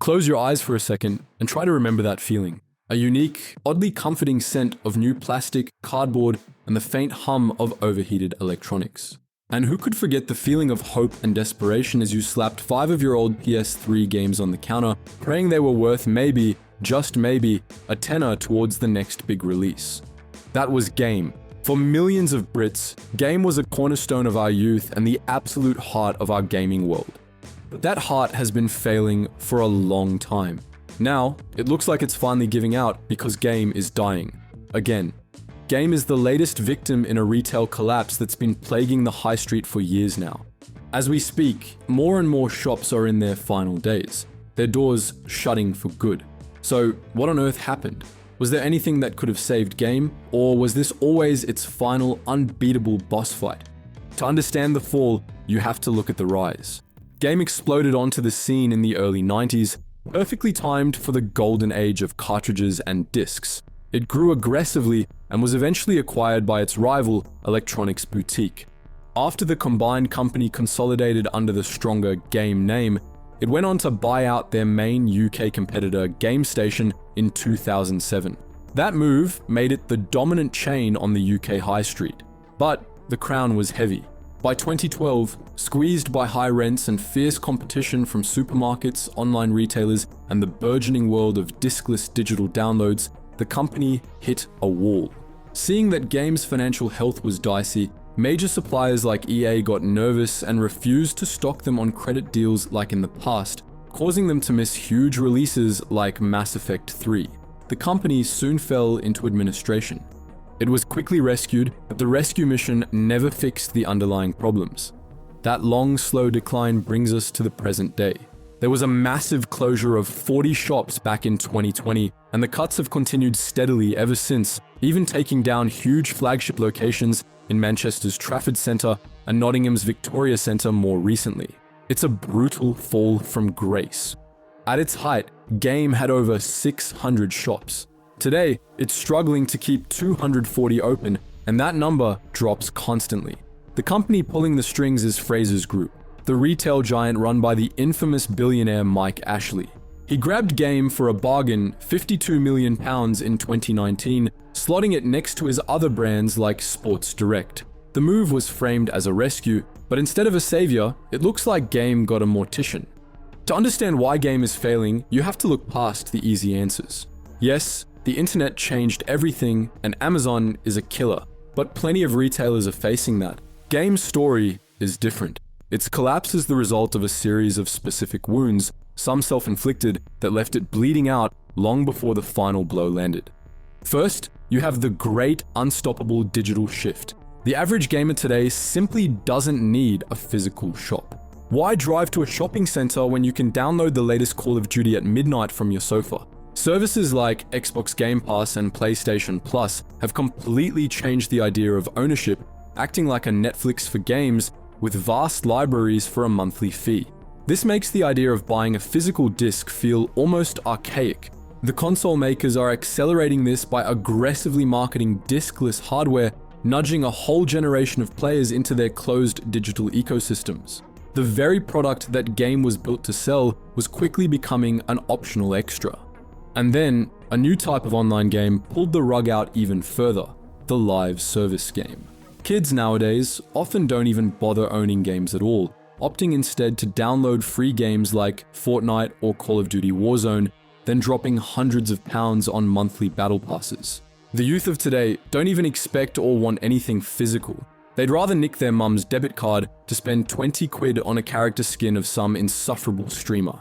Close your eyes for a second and try to remember that feeling. A unique, oddly comforting scent of new plastic, cardboard, and the faint hum of overheated electronics. And who could forget the feeling of hope and desperation as you slapped 5 of your old PS3 games on the counter, praying they were worth maybe, just maybe, a tenner towards the next big release. That was Game. For millions of Brits, Game was a cornerstone of our youth and the absolute heart of our gaming world. But that heart has been failing for a long time. Now, it looks like it's finally giving out because Game is dying. Again. Game is the latest victim in a retail collapse that's been plaguing the HighStreet for years now. As we speak, more and more shops are in their final days, their doors shutting for good. So, what on earth happened? Was there anything that could have saved Game, or was this always its final, unbeatable boss fight? To understand the fall, you have to look at the rise. Game exploded onto the scene in the early 90s, perfectly timed for the golden age of cartridges and discs. It grew aggressively and was eventually acquired by its rival, Electronics Boutique. After the combined company consolidated under the stronger Game name, it went on to buy out their main UK competitor, Gamestation, in 2007. That move made it the dominant chain on the UK high street. But the crown was heavy. By 2012, squeezed by high rents and fierce competition from supermarkets, online retailers, and the burgeoning world of diskless digital downloads, the company hit a wall. Seeing that Game's financial health was dicey, major suppliers like EA got nervous and refused to stock them on credit deals like in the past, causing them to miss huge releases like Mass Effect 3. The company soon fell into administration. It was quickly rescued, but the rescue mission never fixed the underlying problems. That long, slow decline brings us to the present day. There was a massive closure of 40 shops back in 2020, and the cuts have continued steadily ever since, even taking down huge flagship locations in Manchester's Trafford Centre and Nottingham's Victoria Centre more recently. It's a brutal fall from grace. At its height, Game had over 600 shops. Today, it's struggling to keep 240 open, and that number drops constantly. The company pulling the strings is Frasers Group, the retail giant run by the infamous billionaire Mike Ashley. He grabbed Game for a bargain, £52 million in 2019, slotting it next to his other brands like Sports Direct. The move was framed as a rescue, but instead of a savior, it looks like Game got a mortician. To understand why Game is failing, you have to look past the easy answers. Yes, the internet changed everything, and Amazon is a killer, but plenty of retailers are facing that. Game's story is different. Its collapse is the result of a series of specific wounds, some self-inflicted, that left it bleeding out long before the final blow landed. First, you have the great unstoppable digital shift. The average gamer today simply doesn't need a physical shop. Why drive to a shopping center when you can download the latest Call of Duty at midnight from your sofa? Services like Xbox Game Pass and PlayStation Plus have completely changed the idea of ownership, acting like a Netflix for games with vast libraries for a monthly fee. This makes the idea of buying a physical disc feel almost archaic. The console makers are accelerating this by aggressively marketing discless hardware, nudging a whole generation of players into their closed digital ecosystems. The very product that Game was built to sell was quickly becoming an optional extra. And then, a new type of online game pulled the rug out even further, the live service game. Kids nowadays often don't even bother owning games at all, opting instead to download free games like Fortnite or Call of Duty Warzone, then dropping hundreds of pounds on monthly battle passes. The youth of today don't even expect or want anything physical. They'd rather nick their mum's debit card to spend 20 quid on a character skin of some insufferable streamer.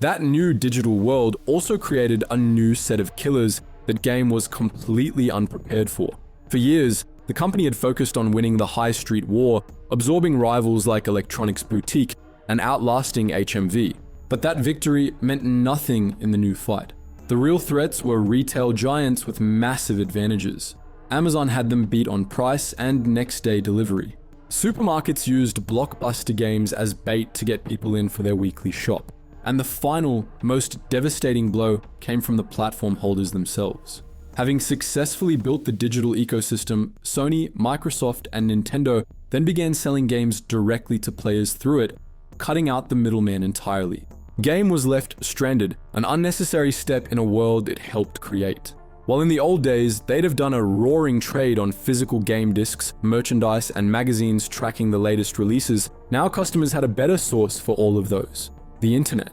That new digital world also created a new set of killers that Game was completely unprepared for. For years, the company had focused on winning the high street war, absorbing rivals like Electronics Boutique and outlasting HMV. But that victory meant nothing in the new fight. The real threats were retail giants with massive advantages. Amazon had them beat on price and next-day delivery. Supermarkets used blockbuster games as bait to get people in for their weekly shop. And the final, most devastating blow came from the platform holders themselves. Having successfully built the digital ecosystem, Sony, Microsoft, and Nintendo then began selling games directly to players through it, cutting out the middleman entirely. Game was left stranded, an unnecessary step in a world it helped create. While in the old days, they'd have done a roaring trade on physical game discs, merchandise, and magazines tracking the latest releases, now customers had a better source for all of those: the internet.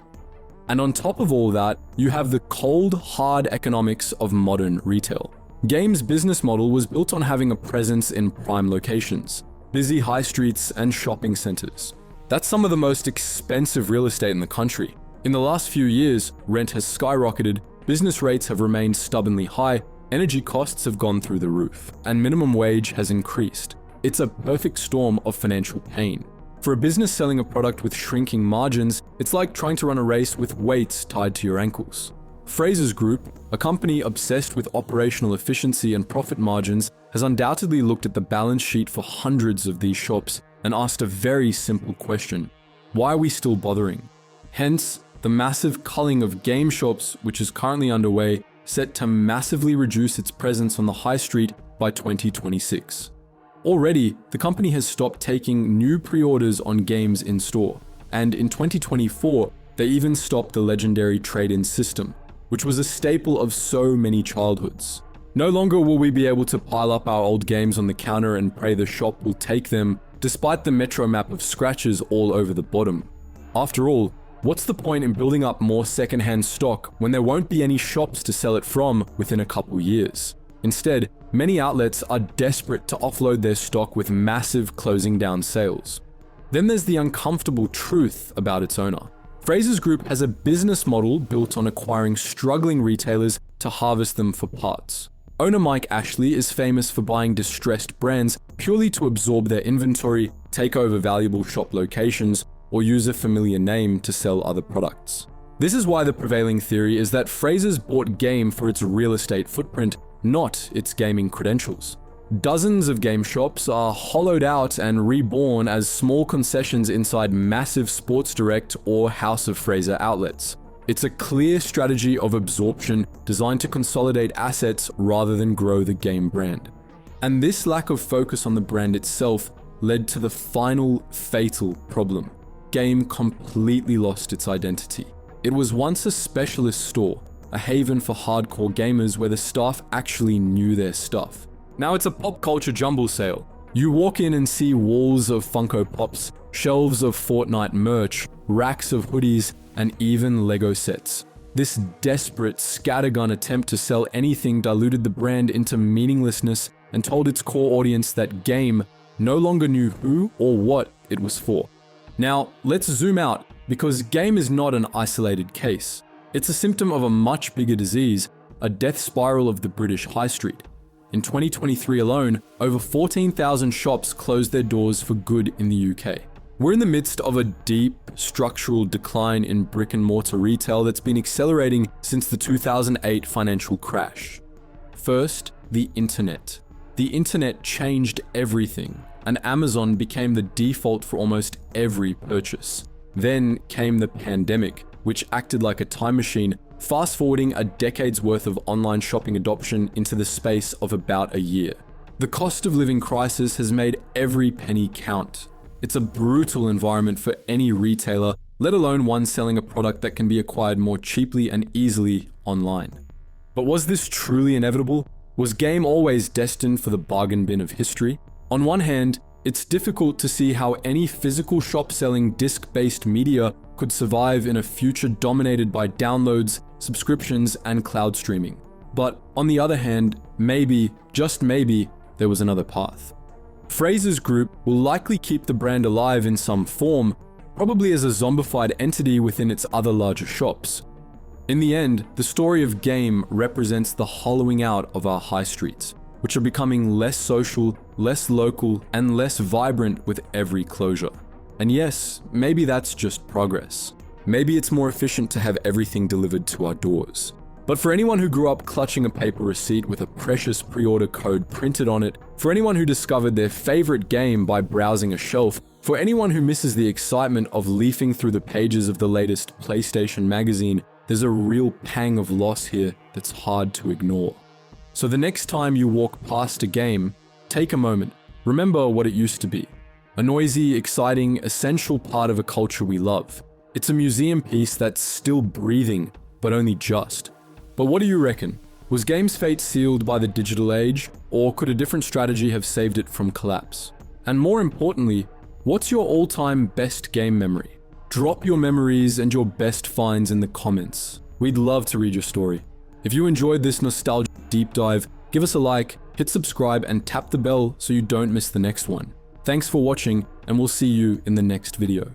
And on top of all that, you have the cold, hard economics of modern retail. Game's business model was built on having a presence in prime locations, busy high streets and shopping centers. That's some of the most expensive real estate in the country. In the last few years, rent has skyrocketed, business rates have remained stubbornly high, energy costs have gone through the roof, and minimum wage has increased. It's a perfect storm of financial pain. For a business selling a product with shrinking margins, it's like trying to run a race with weights tied to your ankles. Frasers Group, a company obsessed with operational efficiency and profit margins, has undoubtedly looked at the balance sheet for hundreds of these shops and asked a very simple question: why are we still bothering? Hence, the massive culling of game shops, which is currently underway, set to massively reduce its presence on the high street by 2026. Already, the company has stopped taking new pre-orders on games in store, and in 2024, they even stopped the legendary trade-in system, which was a staple of so many childhoods. No longer will we be able to pile up our old games on the counter and pray the shop will take them, despite the metro map of scratches all over the bottom. After all, what's the point in building up more secondhand stock when there won't be any shops to sell it from within a couple years? Instead, many outlets are desperate to offload their stock with massive closing down sales. Then there's the uncomfortable truth about its owner. Frasers Group has a business model built on acquiring struggling retailers to harvest them for parts. Owner Mike Ashley is famous for buying distressed brands purely to absorb their inventory, take over valuable shop locations, or use a familiar name to sell other products. This is why the prevailing theory is that Frasers bought Game for its real estate footprint, not its gaming credentials. Dozens of game shops are hollowed out and reborn as small concessions inside massive Sports Direct or House of Fraser outlets. It's a clear strategy of absorption designed to consolidate assets rather than grow the Game brand. And this lack of focus on the brand itself led to the final fatal problem. Game completely lost its identity. It was once a specialist store, a haven for hardcore gamers where the staff actually knew their stuff. Now it's a pop culture jumble sale. You walk in and see walls of Funko Pops, shelves of Fortnite merch, racks of hoodies, and even Lego sets. This desperate scattergun attempt to sell anything diluted the brand into meaninglessness and told its core audience that Game no longer knew who or what it was for. Now, let's zoom out, because Game is not an isolated case. It's a symptom of a much bigger disease, a death spiral of the British high street. In 2023 alone, over 14,000 shops closed their doors for good in the UK. We're in the midst of a deep, structural decline in brick and mortar retail that's been accelerating since the 2008 financial crash. First, the internet. The internet changed everything, and Amazon became the default for almost every purchase. Then came the pandemic, which acted like a time machine, fast-forwarding a decade's worth of online shopping adoption into the space of about a year. The cost of living crisis has made every penny count. It's a brutal environment for any retailer, let alone one selling a product that can be acquired more cheaply and easily online. But was this truly inevitable? Was Game always destined for the bargain bin of history? On one hand, it's difficult to see how any physical shop selling disc-based media could survive in a future dominated by downloads, subscriptions, and cloud streaming. But on the other hand, maybe, just maybe, there was another path. Frasers Group will likely keep the brand alive in some form, probably as a zombified entity within its other larger shops. In the end, the story of Game represents the hollowing out of our high streets, which are becoming less social, less local, and less vibrant with every closure. And yes, maybe that's just progress. Maybe it's more efficient to have everything delivered to our doors. But for anyone who grew up clutching a paper receipt with a precious pre-order code printed on it, for anyone who discovered their favorite game by browsing a shelf, for anyone who misses the excitement of leafing through the pages of the latest PlayStation magazine, there's a real pang of loss here that's hard to ignore. So the next time you walk past a Game, take a moment, remember what it used to be. A noisy, exciting, essential part of a culture we love. It's a museum piece that's still breathing, but only just. But what do you reckon? Was Game's fate sealed by the digital age, or could a different strategy have saved it from collapse? And more importantly, what's your all-time best game memory? Drop your memories and your best finds in the comments. We'd love to read your story. If you enjoyed this nostalgia deep dive, give us a like, hit subscribe, and tap the bell so you don't miss the next one. Thanks for watching, and we'll see you in the next video.